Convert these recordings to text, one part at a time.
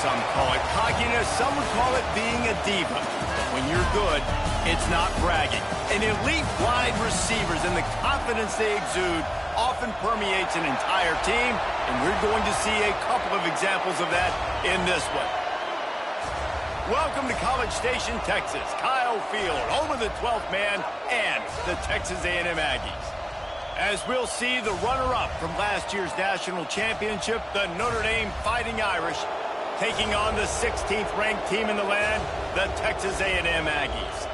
some call it cockiness. Some would call it being a diva. But when you're good, it's not bragging. An elite wide receivers and the confidence they exude often permeates an entire team, and we're going to see a couple of examples of that in this one. Welcome to College Station, Texas. Kyle Field, home of the 12th man and the Texas A&M Aggies. As we'll see, the runner-up from last year's national championship, the Notre Dame Fighting Irish, taking on the 16th-ranked team in the land, the Texas A&M Aggies.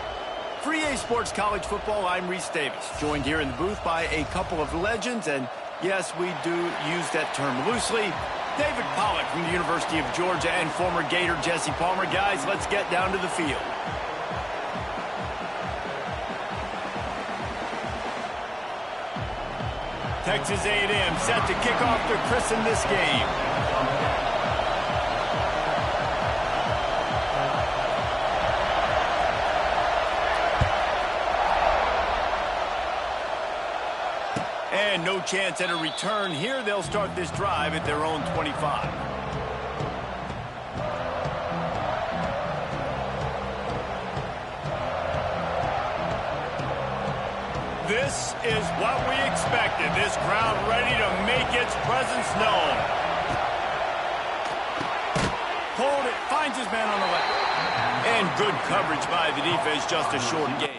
For EA Sports College Football, I'm Reese Davis, joined here in the booth by a couple of legends, and yes, we do use that term loosely. David Pollack from the University of Georgia and former Gator Jesse Palmer. Guys, let's get down to the field. Texas A&M set to kick off to christen this game. And no chance at a return here. They'll start this drive at their own 25. This is what we expected. This crowd ready to make its presence known. Hold it, finds his man on the left. And good coverage by the defense, just a short gain.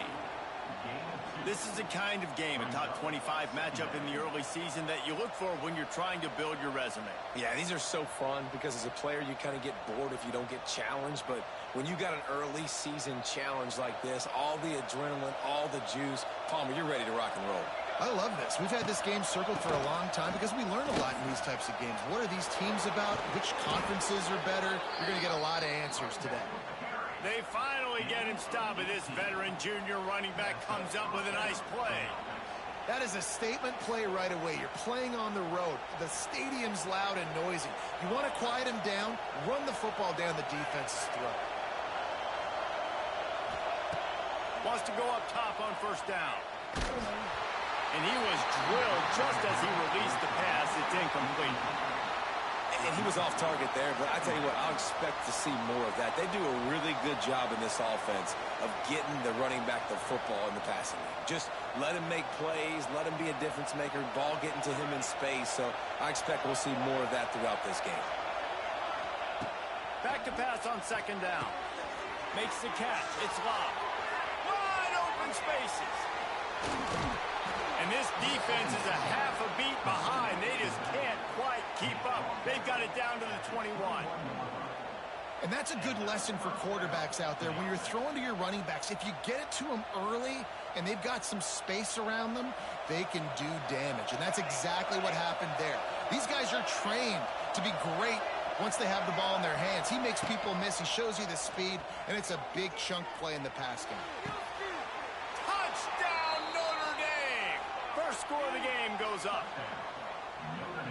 This is the kind of game, a top 25 matchup in the early season that you look for when you're trying to build your resume. Yeah, these are so fun because as a player, you kind of get bored if you don't get challenged. But when you got an early season challenge like this, all the adrenaline, all the juice, Palmer, you're ready to rock and roll. I love this. We've had this game circled for a long time because we learn a lot in these types of games. What are these teams about? Which conferences are better? You're going to get a lot of answers today. They finally get him stopped, but this veteran junior running back comes up with a nice play. That is a statement play right away. You're playing on the road. The stadium's loud and noisy. You want to quiet him down, run the football down the defense's throat. Wants to go up top on first down. And he was drilled just as he released the pass. It's incomplete. And he was off target there, but I tell you what, I'll expect to see more of that. They do a really good job in this offense of getting the running back the football in the passing game. Just let him make plays, let him be a difference maker, ball getting to him in space. So I expect we'll see more of that throughout this game. Back to pass on second down. Makes the catch. It's locked. Wide open spaces. And this defense is a half a beat behind. They just can't quite keep up. They've got it down to the 21. And that's a good lesson for quarterbacks out there. When you're throwing to your running backs, if you get it to them early and they've got some space around them, they can do damage. And that's exactly what happened there. These guys are trained to be great once they have the ball in their hands. He makes people miss. He shows you the speed, and it's a big chunk play in the pass game. First score of the game goes up.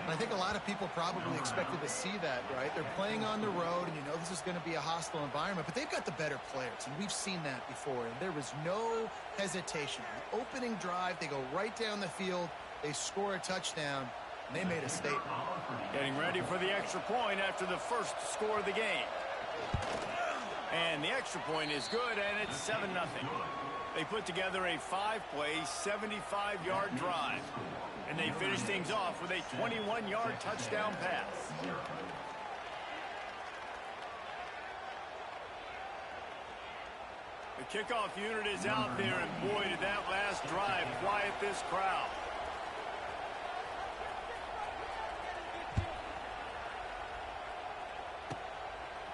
I think a lot of people probably expected to see that, right? They're playing on the road, and you know this is going to be a hostile environment, but they've got the better players, and we've seen that before, and there was no hesitation. The opening drive, they go right down the field, they score a touchdown, and they made a statement. Getting ready for the extra point after the first score of the game. And the extra point is good, and it's 7-0. They put together a 5-play, 75-yard drive. And they finish things off with a 21-yard touchdown pass. The kickoff unit is out there, and boy, did that last drive quiet this crowd.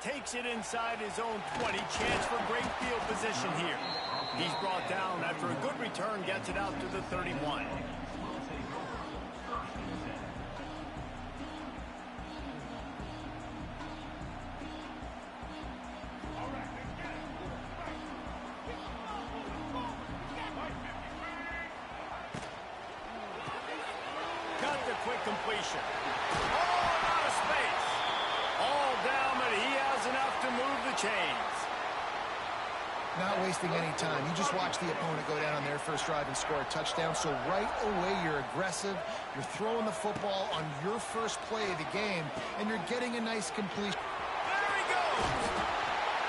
Takes it inside his own 20. Chance for great field position here. He's brought down after a good return, gets it out to the 31. Got the quick completion. Oh, out of space. All down, but he has enough to move the chains. Not wasting any time. You just watch the opponent go down on their first drive and score a touchdown. So right away, you're aggressive. You're throwing the football on your first play of the game, and you're getting a nice completion. There he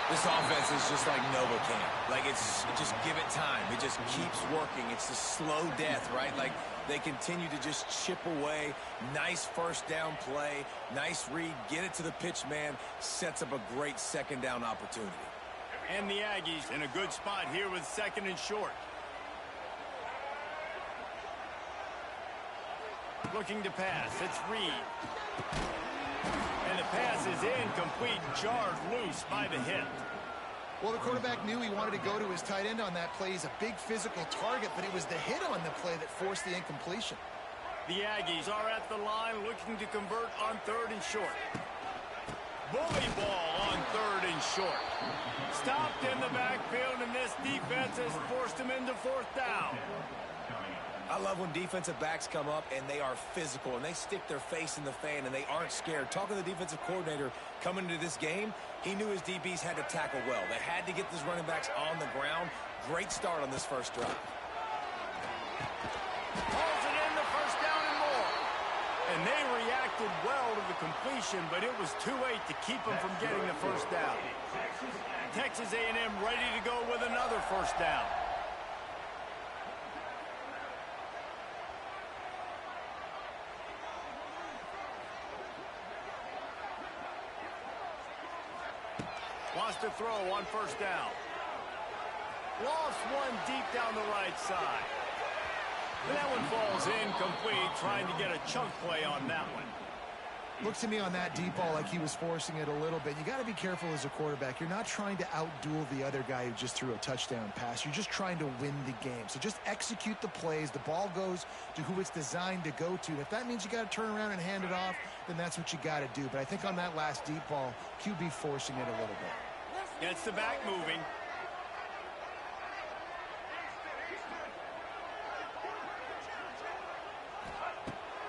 This offense is just like Novocaine. Like, just give it time. It just keeps working. It's the slow death, right? Like, they continue to just chip away. Nice first down play. Nice read. Get it to the pitch man. Sets up a great second down opportunity. And the Aggies in a good spot here with second and short. Looking to pass. It's Reed. And the pass is incomplete, jarred loose by the hit. Well, the quarterback knew he wanted to go to his tight end on that play. He's a big physical target, but it was the hit on the play that forced the incompletion. The Aggies are at the line looking to convert on third and short. Bully ball on third and short. Stopped in the backfield, and this defense has forced him into fourth down. I love when defensive backs come up and they are physical and they stick their face in the fan and they aren't scared. Talking to the defensive coordinator coming into this game, he knew his DBs had to tackle well. They had to get these running backs on the ground. Great start on this first drive. Calls it in, the first down and more. And they reacted well to the completion, but it was too late to keep them from getting the first down. Texas A&M ready to go with another first down. Wants to throw on first down. Lost one deep down the right side. And that one falls incomplete, trying to get a chunk play on that one. Looks to me on that deep ball like he was forcing it a little bit. You got to be careful as a quarterback. You're not trying to outduel the other guy who just threw a touchdown pass. You're just trying to win the game. So just execute the plays. The ball goes to who it's designed to go to. If that means you got to turn around and hand it off, then that's what you got to do. But I think on that last deep ball, QB forcing it a little bit. Gets the back moving.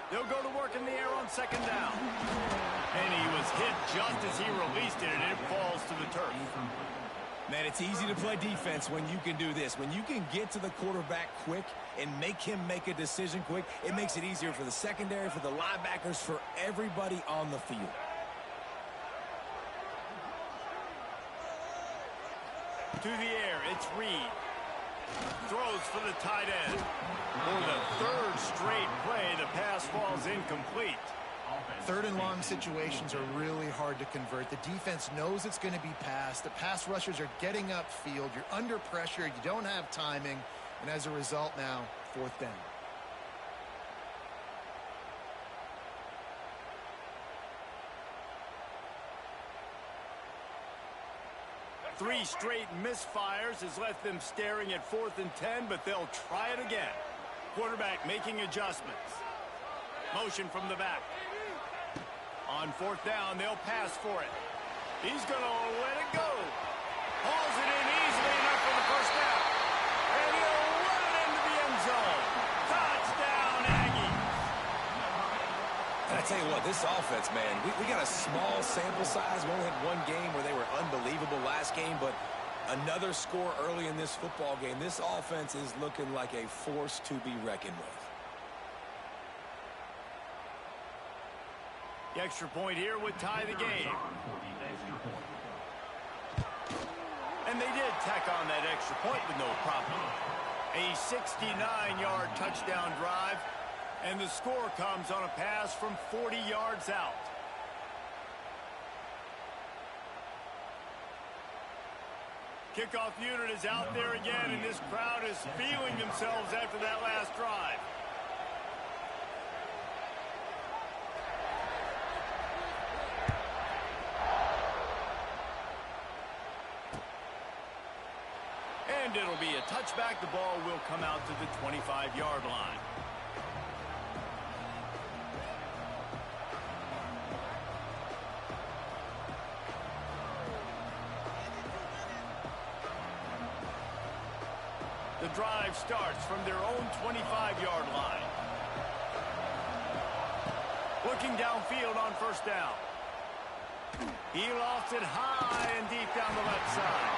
They'll go to work in the air on second down. And he was hit just as he released it, and it falls to the turf. Man, it's easy to play defense when you can do this. When you can get to the quarterback quick and make him make a decision quick, it makes it easier for the secondary, for the linebackers, for everybody on the field. To the air, it's Reed. Throws for the tight end. For the third straight play, the pass falls incomplete. Third and long situations are really hard to convert. The defense knows it's going to be passed. The pass rushers are getting upfield. You're under pressure. You don't have timing. And as a result now, fourth down. Three straight misfires has left them staring at 4th and 10, but they'll try it again. Quarterback making adjustments. Motion from the back. On 4th down, they'll pass for it. He's going to let it go. Hauls it in easily enough for the first down. And he'll run it into the end zone. Touchdown, Aggie. And I tell you what, this offense, man, we got a small sample size. We only had one game where they were unbelievable last game, but another score early in this football game. This offense is looking like a force to be reckoned with. The extra point here would tie the game. And they did tack on that extra point with no problem. A 69-yard touchdown drive. And the score comes on a pass from 40 yards out. Kickoff unit is out there again, and this crowd is feeling themselves after that last drive. And it'll be a touchback. The ball will come out to the 25-yard line. The drive starts from their own 25-yard line. Looking downfield on first down. He lost it high and deep down the left side.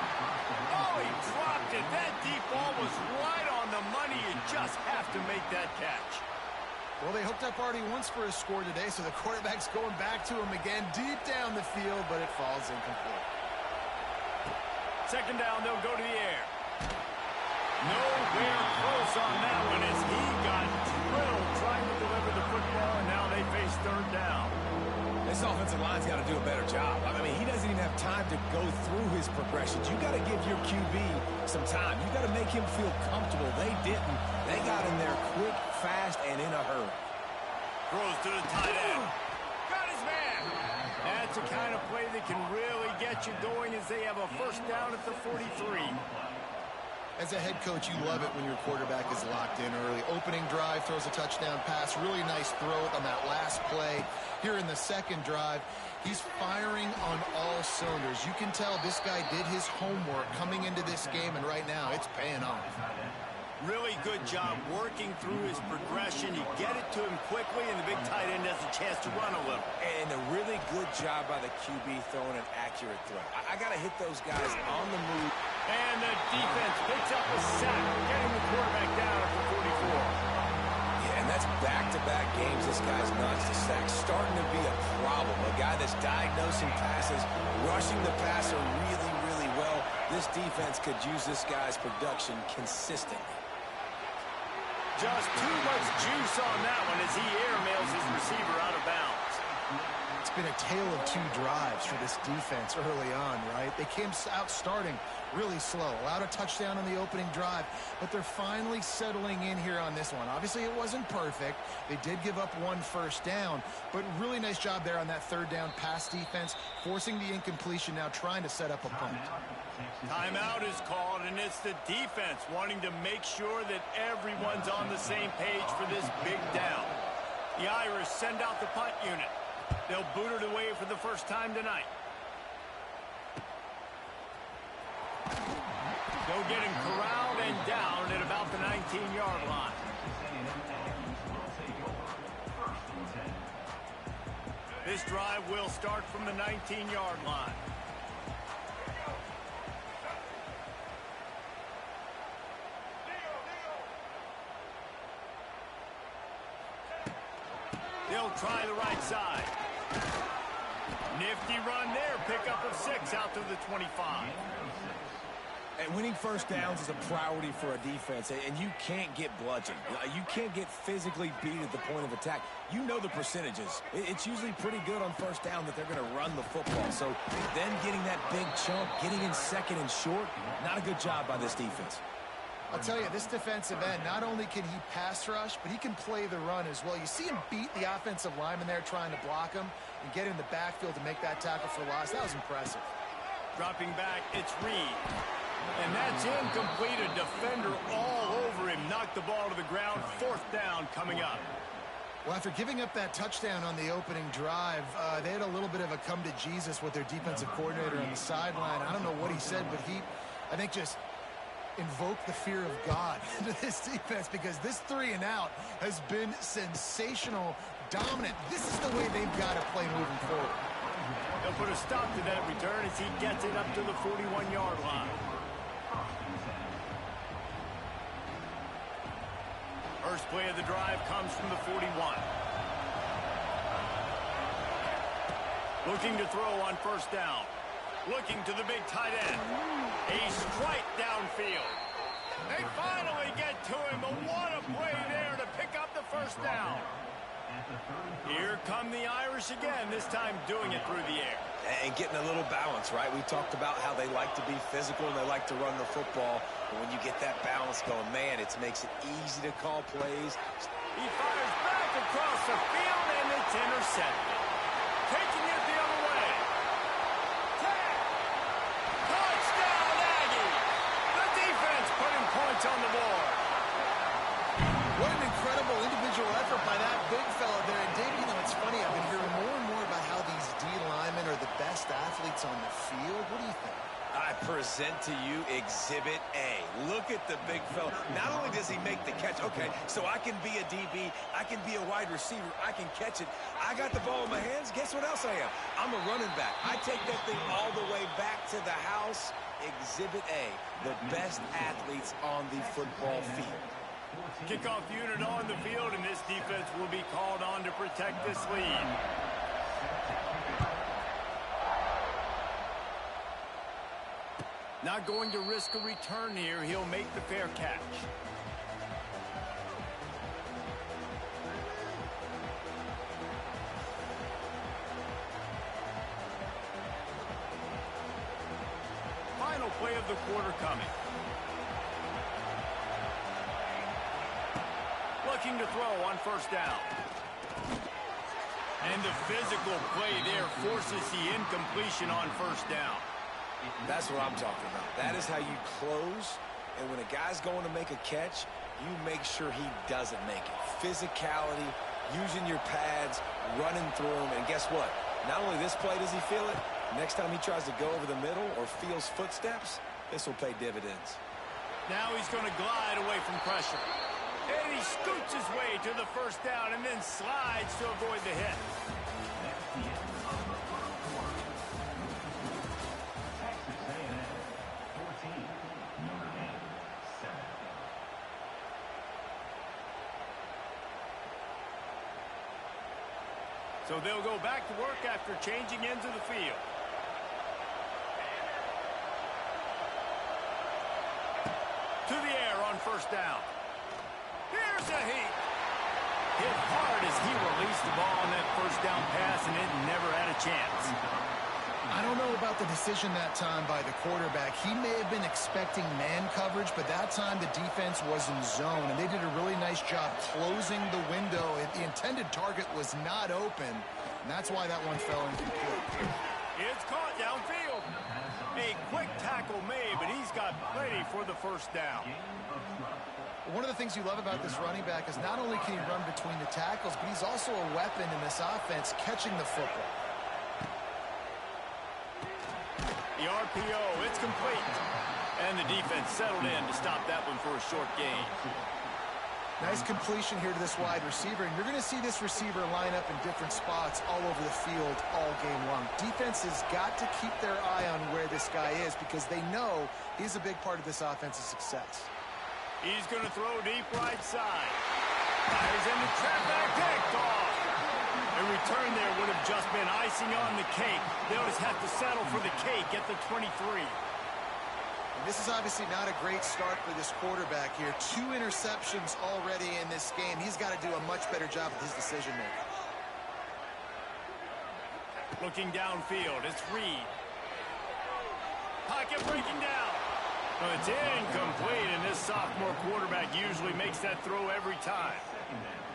Oh, he dropped it. That deep ball was right on the money. You just have to make that catch. Well, they hooked up already once for a score today, so the quarterback's going back to him again deep down the field, but it falls incomplete. Second down, they'll go to the air. Nowhere close on that one as he got drilled trying to deliver the football, and now they face third down. This offensive line's got to do a better job. I mean, he doesn't even have time to go through his progressions. You got to give your QB some time. You got to make him feel comfortable. They didn't. They got in there quick, fast, and in a hurry. Throws to the tight end. Got his man. That's a kind of play that can really get you going as they have a first down at the 43. As a head coach, you love it when your quarterback is locked in early. Opening drive, throws a touchdown pass. Really nice throw on that last play. Here in the second drive, he's firing on all cylinders. You can tell this guy did his homework coming into this game, and right now it's paying off. Really good job working through his progression. You get it to him quickly, and the big tight end has a chance to run a little. And a really good job by the QB throwing an accurate throw. I got to hit those guys on the move. And the defense picks up a sack, getting the quarterback down at the 44. Yeah, and that's back-to-back games this guy's notched a sack. Starting to be a problem. A guy that's diagnosing passes, rushing the passer really, really well. This defense could use this guy's production consistently. Just too much juice on that one as he airmails his receiver out of bounds. It's been a tale of two drives for this defense early on, right? They came out starting really slow, allowed a touchdown on the opening drive, but they're finally settling in here on this one. Obviously, it wasn't perfect. They did give up one first down, but really nice job there on that third down pass defense, forcing the incompletion, now trying to set up a punt. Timeout is called, and it's the defense wanting to make sure that everyone's on the same page for this big down. The Irish send out the punt unit. They'll boot it away for the first time tonight. They'll get him corralled and down at about the 19-yard line. This drive will start from the 19-yard line. They'll try the right side. Nifty run there. Pickup of 6 out to the 25. And winning first downs is a priority for a defense, and you can't get bludgeoned. You can't get physically beat at the point of attack. You know the percentages. It's usually pretty good on first down that they're going to run the football. So then getting that big chunk, getting in second and short, not a good job by this defense. I'll tell you, this defensive end, not only can he pass rush, but he can play the run as well. You see him beat the offensive lineman there trying to block him and get in the backfield to make that tackle for loss. That was impressive. Dropping back, it's Reed. And that's incomplete. A defender all over him. Knocked the ball to the ground. Fourth down coming up. Well, after giving up that touchdown on the opening drive, they had a little bit of a come to Jesus with their defensive coordinator on the sideline. I don't know what he said, but he, I think, just invoked the fear of God into this defense, because this 3-and-out has been sensational, dominant. This is the way they've got to play moving forward. They'll put a stop to that return as he gets it up to the 41-yard line. First play of the drive comes from the 41. Looking to throw on first down. Looking to the big tight end. A strike downfield. They finally get to him, but what a play there to pick up the first down. Here come the Irish again, this time doing it through the air. And getting a little balance, right? We talked about how they like to be physical and they like to run the football. But when you get that balance going, man, it makes it easy to call plays. He fires back across the field, and it's intercepted. Taking it the other way. Touchdown, Aggie! The defense putting points on the board. What an incredible individual effort by that big fella there. And David, you know, it's funny, I've been hearing more and more about how these D linemen are the best athletes on the field. What do you think? I present to you Exhibit A. Look at the big fella. Not only does he make the catch, okay, so I can be a DB, I can be a wide receiver, I can catch it. I got the ball in my hands. Guess what else I am? I'm a running back. I take that thing all the way back to the house. Exhibit A, the best athletes on the football field. Kickoff unit on the field, and this defense will be called on to protect this lead. Not going to risk a return here. He'll make the fair catch. Final play of the quarter coming. Looking to throw on first down. And the physical play there forces the incompletion on first down. That's what I'm talking about. That is how you close. And when a guy's going to make a catch, you make sure he doesn't make it. Physicality, using your pads, running through him. And guess what? Not only this play does he feel it, next time he tries to go over the middle or feels footsteps, this will pay dividends. Now he's going to glide away from pressure. And he scoots his way to the first down and then slides to avoid the hit. So they'll go back to work after changing into the field. To the air on first down. Here's a heat. Hit hard as he released the ball on that first down pass, and it never had a chance. I don't know about the decision that time by the quarterback. He may have been expecting man coverage, but that time the defense was in zone, and they did a really nice job closing the window. The intended target was not open, and that's why that one fell incomplete. It's caught downfield. A quick tackle made, but he's got plenty for the first down. One of the things you love about this running back is not only can he run between the tackles, but he's also a weapon in this offense catching the football. The RPO, it's complete. And the defense settled in to stop that one for a short gain. Nice completion here to this wide receiver, and you're going to see this receiver line up in different spots all over the field all game long. Defense has got to keep their eye on where this guy is because they know he's a big part of this offense's success. He's going to throw deep right side. Fires in the trap back, picked off. A return there would have just been icing on the cake. They'll just have to settle for the cake at the 23. And this is obviously not a great start for this quarterback here. 2 interceptions already in this game. He's got to do a much better job with his decision-making. Looking downfield, it's Reed. Pocket breaking down. Well, it's incomplete, and this sophomore quarterback usually makes that throw every time.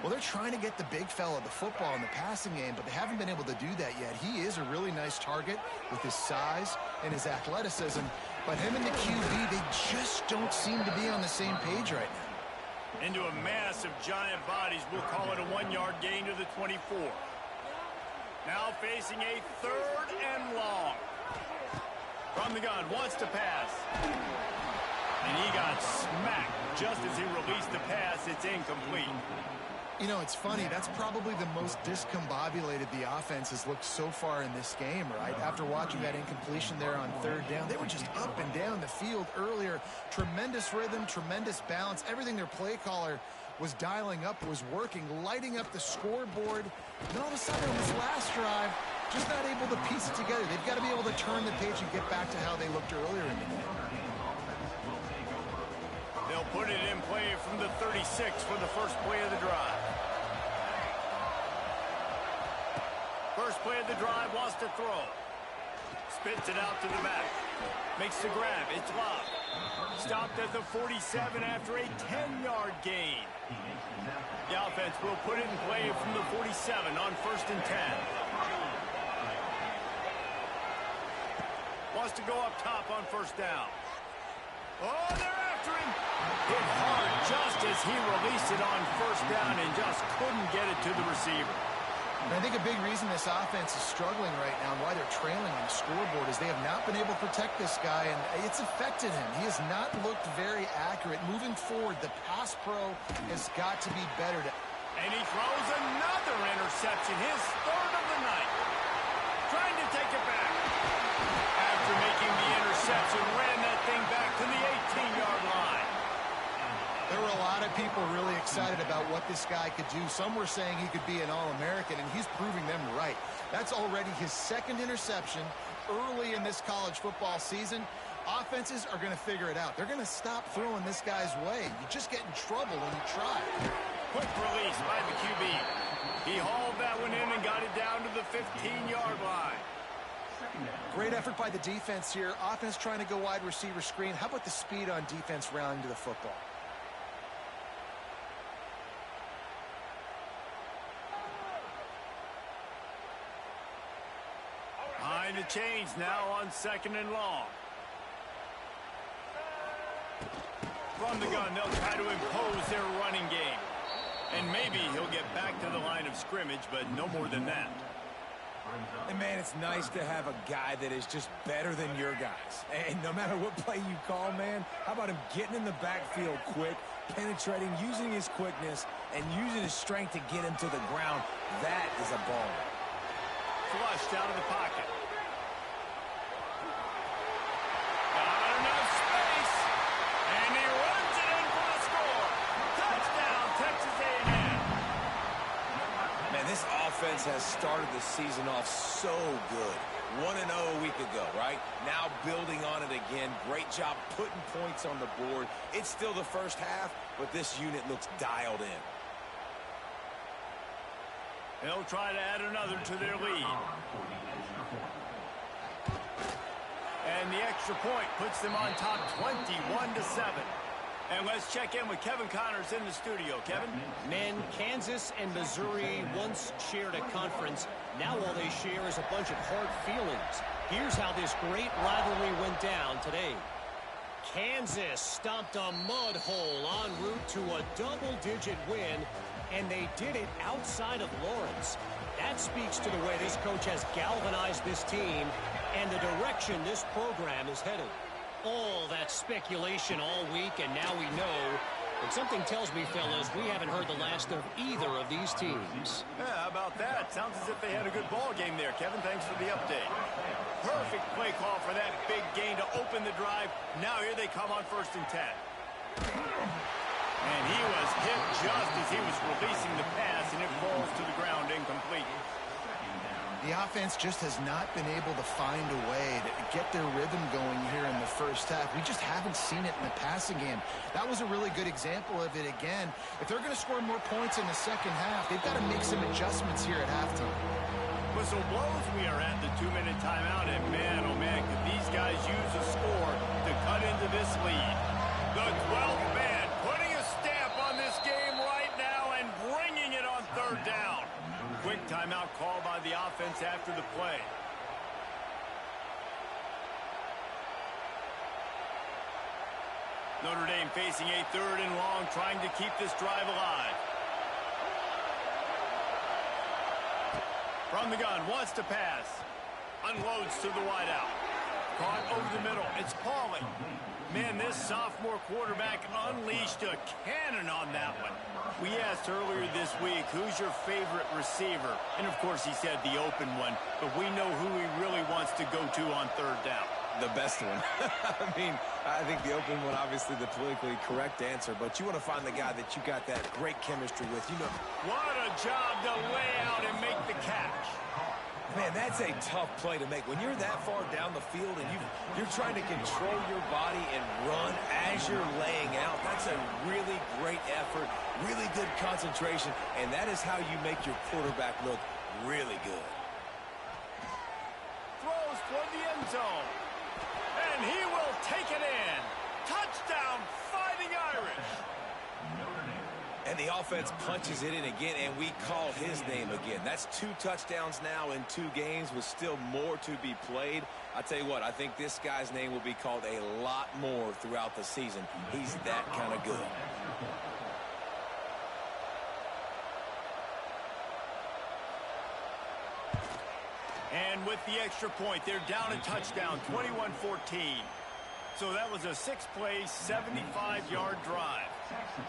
Well, they're trying to get the big fella the football in the passing game, but they haven't been able to do that yet. He is a really nice target with his size and his athleticism, but him and the QB, they just don't seem to be on the same page right now. Into a mass of giant bodies, we'll call it a 1-yard gain to the 24. Now facing a 3rd and long. From the gun, wants to pass. And he got smacked just as he released the pass. It's incomplete. You know, it's funny. That's probably the most discombobulated the offense has looked so far in this game, right? After watching that incompletion there on 3rd down, they were just up and down the field earlier. Tremendous rhythm, tremendous balance. Everything their play caller was dialing up was working, lighting up the scoreboard. And all of a sudden on this last drive, just not able to piece it together. They've got to be able to turn the page and get back to how they looked earlier in the game. They'll put it in play from the 36 for the first play of the drive. First play of the drive, wants to throw. Spits it out to the back. Makes the grab. It's Love. Stopped at the 47 after a 10-yard gain. The offense will put it in play from the 47 on 1st and 10. Wants to go up top on first down. Oh, they're after him. Hit hard just as he released it on first down and just couldn't get it to the receiver. And I think a big reason this offense is struggling right now and why they're trailing on the scoreboard is they have not been able to protect this guy, and it's affected him. He has not looked very accurate. Moving forward, the pass pro has got to be better. And he throws another interception, his 3rd of the night. Trying to take it back. After making the interception, ran that thing back to the 18-yard line. There were a lot of people really excited about what this guy could do. Some were saying he could be an All-American, and he's proving them right. That's already his 2nd interception early in this college football season. Offenses are going to figure it out. They're going to stop throwing this guy's way. You just get in trouble when you try. Quick release by the QB. He hauled that one in and got it down to the 15-yard line. Great effort by the defense here. Offense trying to go wide receiver screen. How about the speed on defense rounding to the football? Behind the chains now on 2nd and long. From the gun, they'll try to impose their running game. And maybe he'll get back to the line of scrimmage, but no more than that. And, man, it's nice to have a guy that is just better than your guys. And no matter what play you call, man, how about him getting in the backfield quick, penetrating, using his quickness, and using his strength to get him to the ground? That is a ball. Flushed out of the pocket. Not enough space. And he runs it in for the score. Touchdown, Texas A&M. Man, this offense has started the season off so good. 1-0 a week ago, right? Now building on it again. Great job putting points on the board. It's still the first half, but this unit looks dialed in. They'll try to add another to their lead. And the extra point puts them on top 21-7. And let's check in with Kevin Connors in the studio. Kevin? Men, Kansas and Missouri once shared a conference. Now all they share is a bunch of hard feelings. Here's how this great rivalry went down today. Kansas stomped a mud hole en route to a double-digit win, and they did it outside of Lawrence. That speaks to the way this coach has galvanized this team and the direction this program is headed. All that speculation all week, and now we know. But something tells me, fellas, we haven't heard the last of either of these teams. Yeah, how about that? Sounds as if they had a good ball game there. Kevin, thanks for the update. Perfect play call for that big gain to open the drive. Now here they come on 1st and 10. And he was hit just as he was releasing the pass, and it falls to the ground incomplete. The offense just has not been able to find a way to get their rhythm going here in the first half. We just haven't seen it in the passing game. That was a really good example of it again. If they're going to score more points in the second half, they've got to make some adjustments here at halftime. Whistle blows, we are at the 2-minute timeout, and man, oh man, could these guys use a score to cut into this lead. The 12th man putting a stamp on this game right now and bringing it on 3rd down. Quick timeout call by the offense after the play. Notre Dame facing a 3rd and long, trying to keep this drive alive. From the gun, wants to pass. Unloads to the wideout. Caught over the middle. It's Pauly. Man, this sophomore quarterback unleashed a cannon on that one. We asked earlier this week, who's your favorite receiver? And, of course, he said the open one. But we know who he really wants to go to on 3rd down. The best one. I mean, I think the open one, obviously the politically correct answer, but you want to find the guy that you got that great chemistry with. You know, what a job to lay out and make the catch. Man, that's a tough play to make. When you're that far down the field and you're trying to control your body and run as you're laying out, that's a really great effort, really good concentration, and that is how you make your quarterback look really good. Throws toward the end zone. And he will take it in. Touchdown, Fighting Irish. And the offense punches it in again, and we call his name again. That's 2 touchdowns now in 2 games with still more to be played. I tell you what, I think this guy's name will be called a lot more throughout the season. He's that kind of good. And with the extra point, they're down a touchdown, 21-14. So that was a 6-play, 75-yard drive.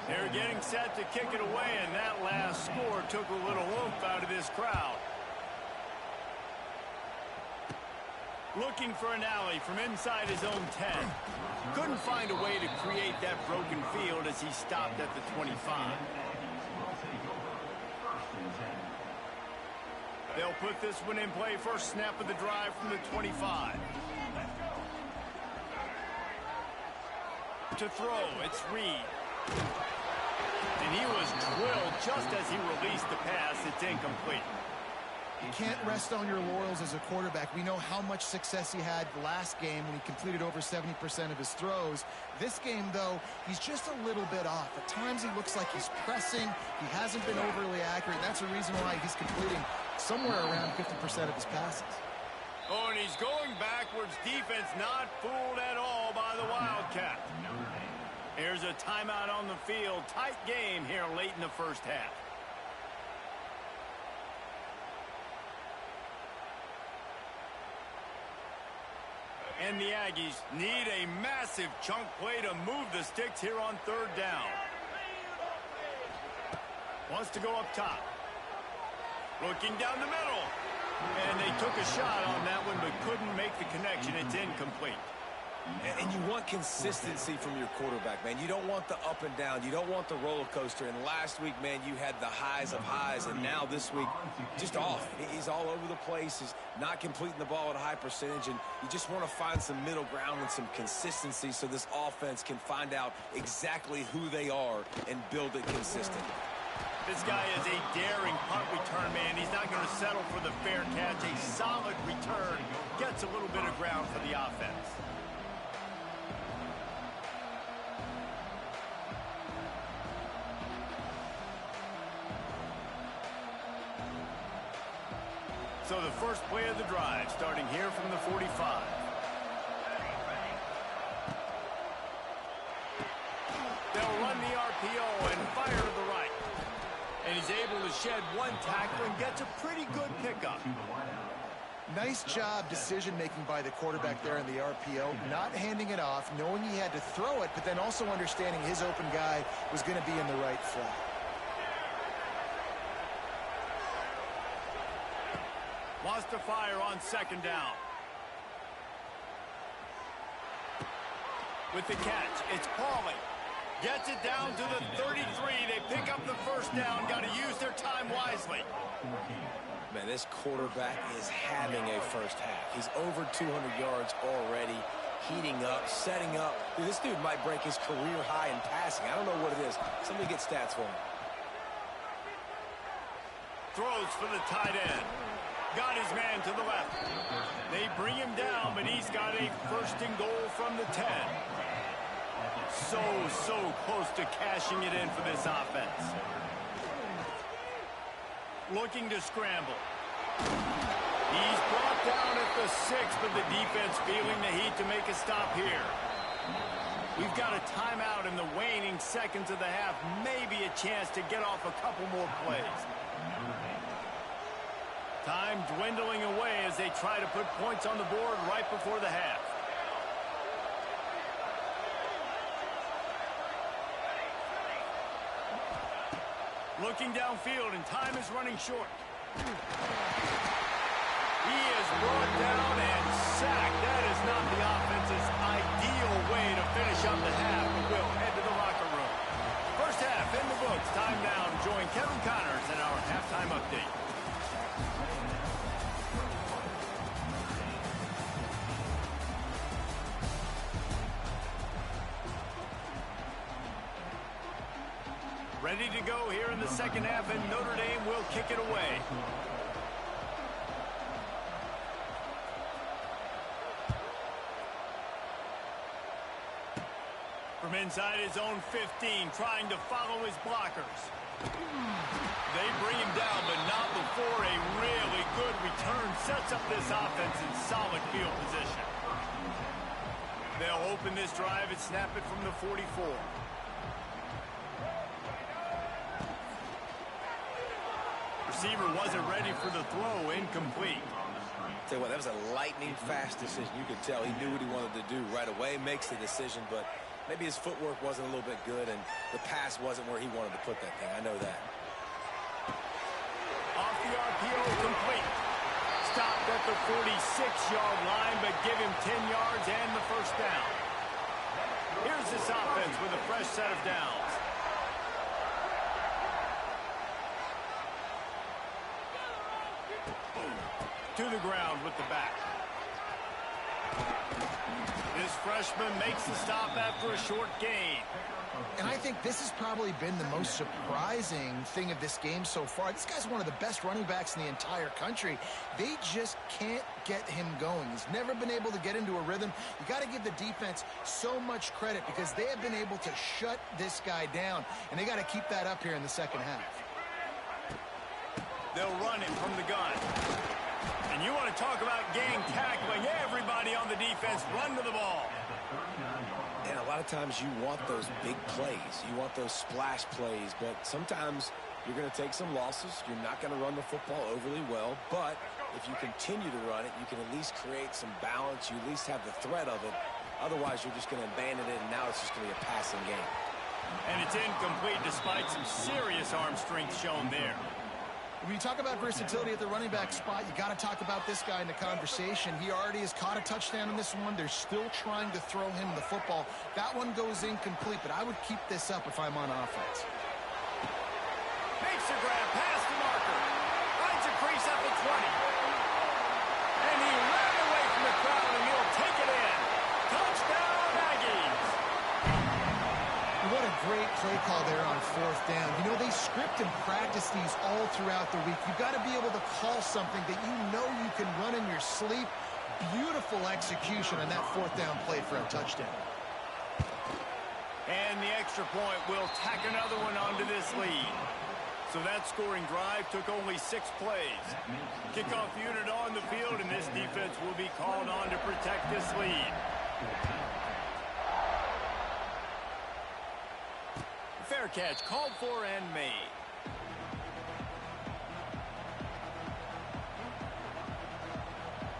They're getting set to kick it away, and that last score took a little oomph out of this crowd. Looking for an alley from inside his own 10. Couldn't find a way to create that broken field as he stopped at the 25. They'll put this one in play. First snap of the drive from the 25. To throw, it's Reed. And he was drilled just as he released the pass. It's incomplete. You can't rest on your laurels as a quarterback. We know how much success he had last game when he completed over 70% of his throws. This game, though, he's just a little bit off. At times he looks like he's pressing. He hasn't been overly accurate. That's the reason why he's completing somewhere around 50% of his passes. Oh, and he's going backwards. Defense not fooled at all by the Wildcat. Here's a timeout on the field. Tight game here late in the first half. And the Aggies need a massive chunk play to move the sticks here on third down. Wants to go up top. Looking down the middle. And they took a shot on that one but couldn't make the connection. It's incomplete. And you want consistency from your quarterback, man. You don't want the up and down. You don't want the roller coaster. And last week, man, you had the highs of highs. And now this week, just off. He's all over the place. He's not completing the ball at a high percentage. And you just want to find some middle ground and some consistency so this offense can find out exactly who they are and build it consistent. This guy is a daring punt return man. He's not going to settle for the fair catch. A solid return gets a little bit of ground for the offense. So the first play of the drive starting here from the 45. They'll run the RPO and fire to the right. And he's able to shed one tackle and gets a pretty good pickup. Nice job decision-making by the quarterback there in the RPO, not handing it off, knowing he had to throw it, but then also understanding his open guy was going to be in the right flat. Wants to fire on second down. With the catch, it's Pauly. Gets it down to the 33. They pick up the first down. Got to use their time wisely. Man, this quarterback is having a first half. He's over 200 yards already, heating up, setting up. Dude, this dude might break his career high in passing. I don't know what it is. Somebody get stats for him. Throws for the tight end. Got his man to the left. They bring him down, but he's got a first and goal from the 10. So close to cashing it in for this offense. Looking to scramble. He's brought down at the 6, but the defense feeling the heat to make a stop here. We've got a timeout in the waning seconds of the half. Maybe a chance to get off a couple more plays. Time dwindling away as they try to put points on the board right before the half. Looking downfield, and time is running short. He is brought down and sacked. That is not the offense's ideal way to finish up the half, but we'll head to the locker room. First half in the books. Time now to join Kevin Connors in our halftime update. Ready to go here in the second half, and Notre Dame will kick it away. From inside his own 15, trying to follow his blockers. They bring him down, but not before a really good return sets up this offense in solid field position. They'll open this drive and snap it from the 44. Receiver wasn't ready for the throw, incomplete. Tell you what, that was a lightning-fast decision. You could tell he knew what he wanted to do right away, makes the decision, but maybe his footwork wasn't a little bit good, and the pass wasn't where he wanted to put that thing. I know that. Off the RPO, complete. Stopped at the 46-yard line, but give him 10 yards and the first down. Here's this offense with a fresh set of downs. To the ground with the back. This freshman makes the stop after a short gain. And I think this has probably been the most surprising thing of this game so far. This guy's one of the best running backs in the entire country. They just can't get him going. He's never been able to get into a rhythm. You got to give the defense so much credit because they have been able to shut this guy down, and they got to keep that up here in the second half. They'll run him from the gun. And you want to talk about gang tackling. Everybody on the defense run to the ball. And a lot of times you want those big plays. You want those splash plays, but sometimes you're going to take some losses. You're not going to run the football overly well, but if you continue to run it, you can at least create some balance. You at least have the threat of it. Otherwise, you're just going to abandon it, and now it's just going to be a passing game. And it's incomplete despite some serious arm strength shown there. When you talk about versatility at the running back spot, you got to talk about this guy in the conversation. He already has caught a touchdown in this one. They're still trying to throw him the football. That one goes incomplete, but I would keep this up if I'm on offense. Makes the grab past the marker. Finds a crease at the 20. And he ran away from the crowd, and he'll take it in. Touchdown, Aggies. What a great play call there on fourth down. You know, they script and practice these all throughout the week. You've got to be able to call something that you know you can run in your sleep. Beautiful execution on that fourth down play for a touchdown. And the extra point will tack another one onto this lead. So that scoring drive took only 6 plays. Kickoff unit on the field, and this defense will be called on to protect this lead. Fair catch called for and made.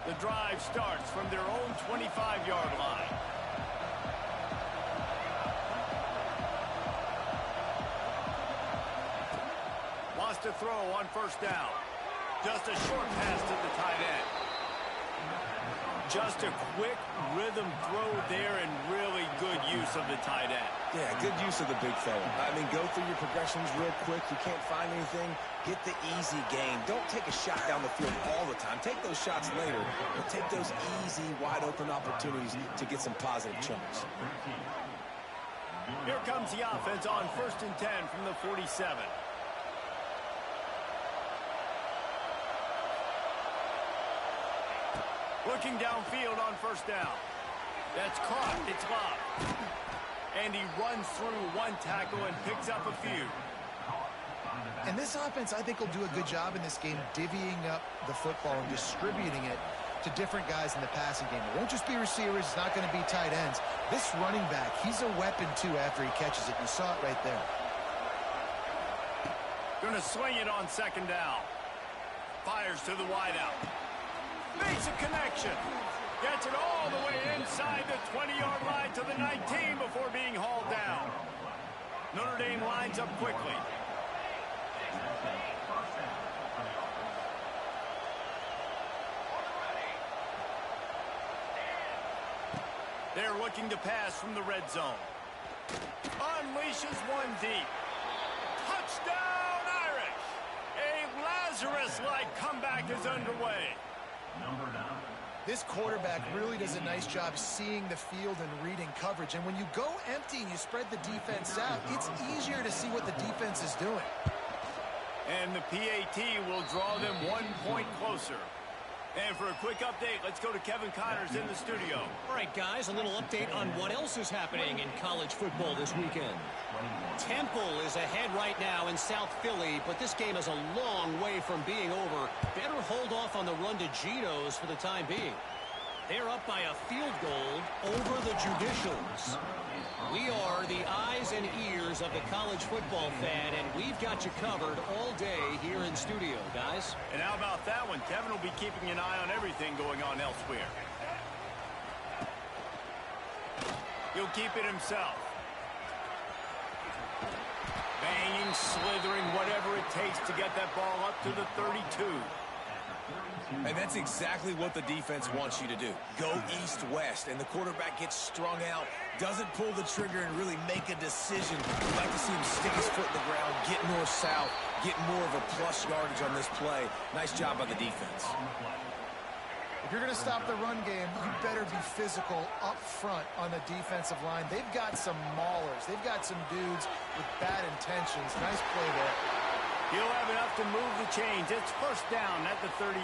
The drive starts from their own 25-yard line. Wants to throw on first down. Just a short pass to the tight end. Just a quick rhythm throw there and really good use of the tight end. Yeah, good use of the big fella. I mean, go through your progressions real quick. You can't find anything. Get the easy gain. Don't take a shot down the field all the time. Take those shots later, but take those easy, wide-open opportunities to get some positive chunks. Here comes the offense on 1st and 10 from the 47. Looking downfield on first down. That's caught. It's locked. And he runs through one tackle and picks up a few. And this offense, I think, will do a good job in this game divvying up the football and distributing it to different guys in the passing game. It won't just be receivers. It's not going to be tight ends. This running back, he's a weapon, too, after he catches it. You saw it right there. Going to swing it on 2nd down. Fires to the wideout. Makes a connection. Gets it all the way inside the 20-yard line to the 19 before being hauled down. Notre Dame lines up quickly. They're looking to pass from the red zone. Unleashes one deep. Touchdown, Irish! A Lazarus-like comeback is underway. This quarterback really does a nice job seeing the field and reading coverage. And when you go empty and you spread the defense out, it's easier to see what the defense is doing. And the PAT will draw them 1 point closer. And for a quick update, let's go to Kevin Connors in the studio. All right, guys, a little update on what else is happening in college football this weekend. Temple is ahead right now in South Philly, but this game is a long way from being over. Better hold off on the run to Geno's for the time being. They're up by a field goal over the Judicials. We are the eyes and ears of the college football fan, and we've got you covered all day here in studio, guys. And how about that one? Kevin will be keeping an eye on everything going on elsewhere. He'll keep it himself. Banging, slithering, whatever it takes to get that ball up to the 32. And that's exactly what the defense wants you to do. Go east-west, and the quarterback gets strung out, doesn't pull the trigger and really make a decision. You'd like to see him stick his foot in the ground, get north-south, get more of a plus yardage on this play. Nice job by the defense. If you're going to stop the run game, you better be physical up front on the defensive line. They've got some maulers. They've got some dudes with bad intentions. Nice play there. He'll have enough to move the chains. It's first down at the 38.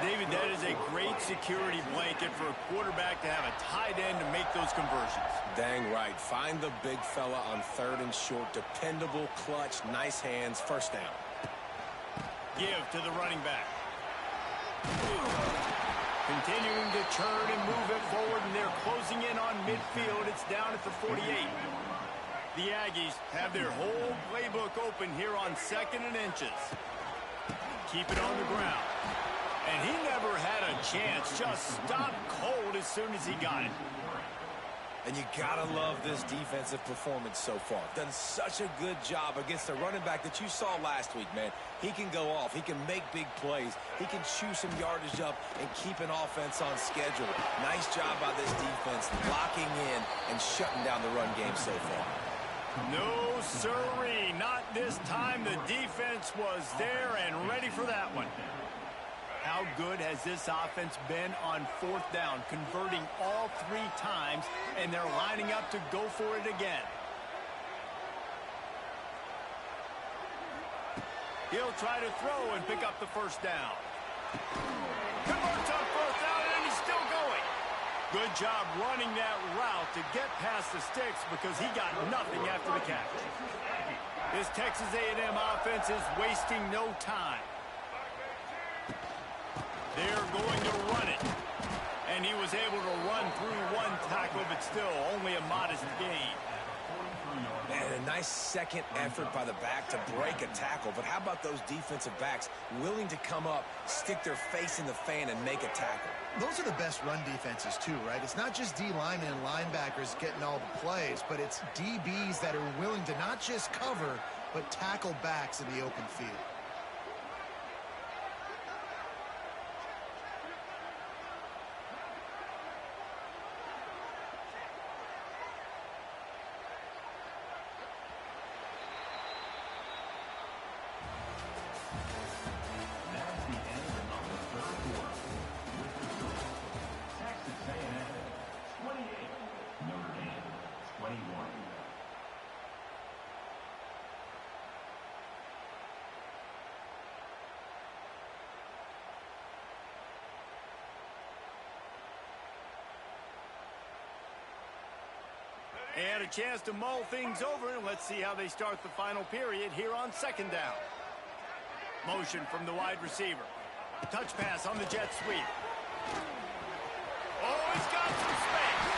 David, that is a great security blanket for a quarterback to have a tight end to make those conversions. Dang right. Find the big fella on 3rd and short. Dependable, clutch, nice hands. First down. Give to the running back. Continuing to churn and move it forward, and they're closing in on midfield. It's down at the 48. The Aggies have their whole playbook open here on 2nd and inches. Keep it on the ground. And he never had a chance. Just stopped cold as soon as he got it. And you gotta love this defensive performance so far. Done such a good job against the running back that you saw last week, man. He can go off. He can make big plays. He can chew some yardage up and keep an offense on schedule. Nice job by this defense locking in and shutting down the run game so far. No, sirree. Not this time. The defense was there and ready for that one. How good has this offense been on 4th down, converting all 3 times, and they're lining up to go for it again. He'll try to throw and pick up the first down. Converts on 4th down, and he's still going. Good job running that route to get past the sticks because he got nothing after the catch. This Texas A&M offense is wasting no time. They're going to run it. And he was able to run through 1 tackle, but still only a modest gain. And a nice second effort by the back to break a tackle. But how about those defensive backs willing to come up, stick their face in the fan, and make a tackle? Those are the best run defenses, too, right? It's not just D linemen and linebackers getting all the plays, but it's DBs that are willing to not just cover, but tackle backs in the open field. And a chance to mull things over, and let's see how they start the final period here on 2nd down. Motion from the wide receiver. Touch pass on the jet sweep. Oh, he's got some space.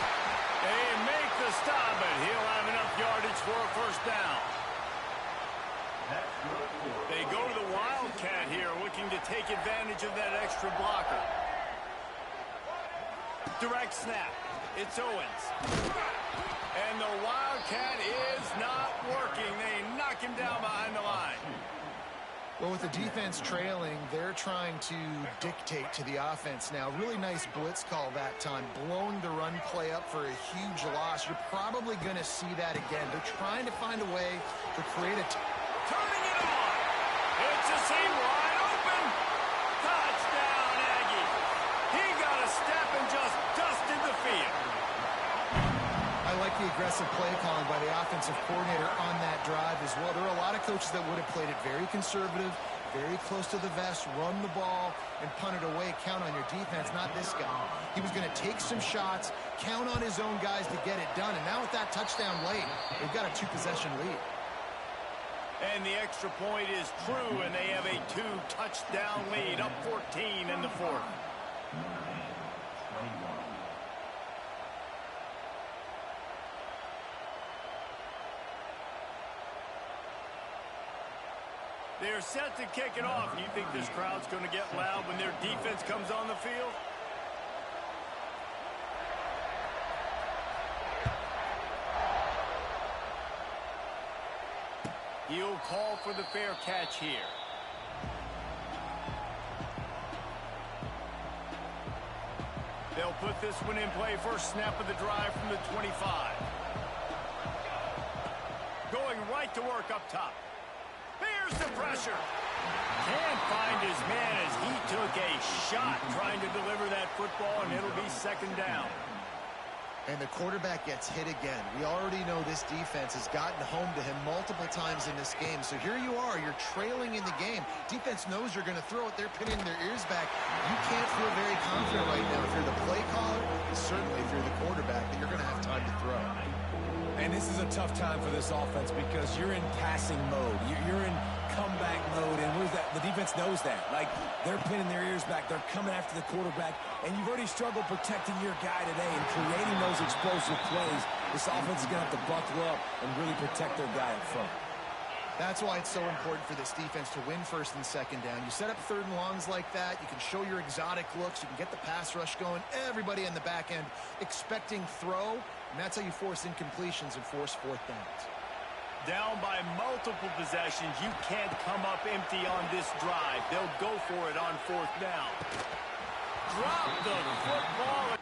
They make the stop, but he'll have enough yardage for a first down. They go to the Wildcat here, looking to take advantage of that extra blocker. Direct snap. It's Owens. And the Wildcat is not working. They knock him down behind the line. Well, with the defense trailing, they're trying to dictate to the offense now. Really nice blitz call that time, blowing the run play up for a huge loss. You're probably going to see that again. They're trying to find a way to create a... Turning it on. It's a seam wide open. Touchdown, Aggie. He got a step and just dusted the field. I like the aggressive play calling by the offensive coordinator on that drive as well. There are a lot of coaches that would have played it very conservative, very close to the vest, run the ball, and punt it away, count on your defense, not this guy. He was going to take some shots, count on his own guys to get it done, and now with that touchdown late, they've got a 2-possession lead. And the extra point is true, and they have a 2-touchdown lead, up 14 in the 4th. They're set to kick it off. Do you think this crowd's going to get loud when their defense comes on the field? He'll call for the fair catch here. They'll put this one in play. First snap of the drive from the 25. Going right to work up top. Here's the pressure. Can't find his man as he took a shot trying to deliver that football, and it'll be second down. And the quarterback gets hit again. We already know this defense has gotten home to him multiple times in this game. So here you are, you're trailing in the game. Defense knows you're going to throw it. They're pinning their ears back. You can't feel very confident right now if you're the play caller, and certainly if you're the quarterback, that you're going to have time to throw. And this is a tough time for this offense because you're in passing mode. You're in comeback mode, and what is that? The defense knows that. Like, they're pinning their ears back. They're coming after the quarterback, and you've already struggled protecting your guy today and creating those explosive plays. This offense is going to have to buckle up and really protect their guy up front. That's why it's so important for this defense to win first and second down. You set up third and longs like that. You can show your exotic looks. You can get the pass rush going. Everybody in the back end expecting throw, and that's how you force incompletions and force fourth downs. Down by multiple possessions, you can't come up empty on this drive. They'll go for it on fourth down. Drop the football.